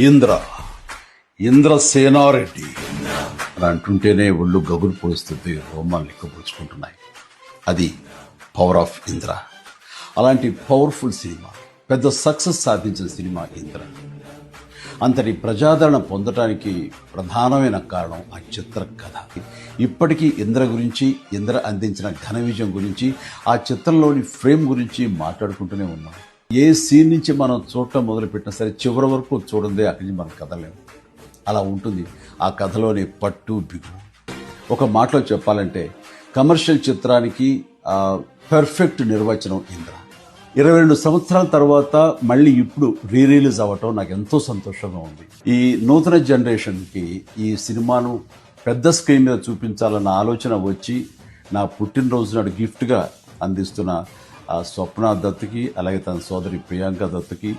ఇంద్ర ఇంద్రసేనారెడ్డి అని అంటుంటేనే ఒళ్ళు గగురు పొడుస్తుంది, రోమాలు నిక్కపొడుచుకుంటున్నాయి. అది పవర్ ఆఫ్ ఇంద్ర. అలాంటి పవర్ఫుల్ సినిమా, పెద్ద సక్సెస్ సాధించిన సినిమా ఇంద్ర. అంతటి ప్రజాదరణ పొందటానికి ప్రధానమైన కారణం ఆ చిత్ర కథ. ఇప్పటికీ ఇంద్ర గురించి, ఇంద్ర అందించిన ఘన విజయం గురించి, ఆ చిత్రంలోని ఫ్రేమ్ గురించి మాట్లాడుకుంటూనే ఉన్నాం. ఏ సీన్ నుంచి మనం చూడటం మొదలుపెట్టినా సరే చివరి వరకు చూడందే అక్కడి నుంచి మనం కదలేము. అలా ఉంటుంది ఆ కథలోని పట్టు బిగు. ఒక మాటలో చెప్పాలంటే కమర్షియల్ చిత్రానికి పర్ఫెక్ట్ నిర్వచనం ఇంద్ర. 22 సంవత్సరాల తర్వాత మళ్ళీ ఇప్పుడు రిలీజ్ అవ్వటం నాకు ఎంతో సంతోషంగా ఉంది. ఈ నూతన జనరేషన్కి ఈ సినిమాను పెద్ద స్క్రీన్ మీద చూపించాలన్న ఆలోచన వచ్చి నా పుట్టినరోజు నాడు గిఫ్ట్గా అందిస్తున్న స్వప్న దత్తుకి, అలాగే తన సోదరి ప్రియాంక దత్తుకి,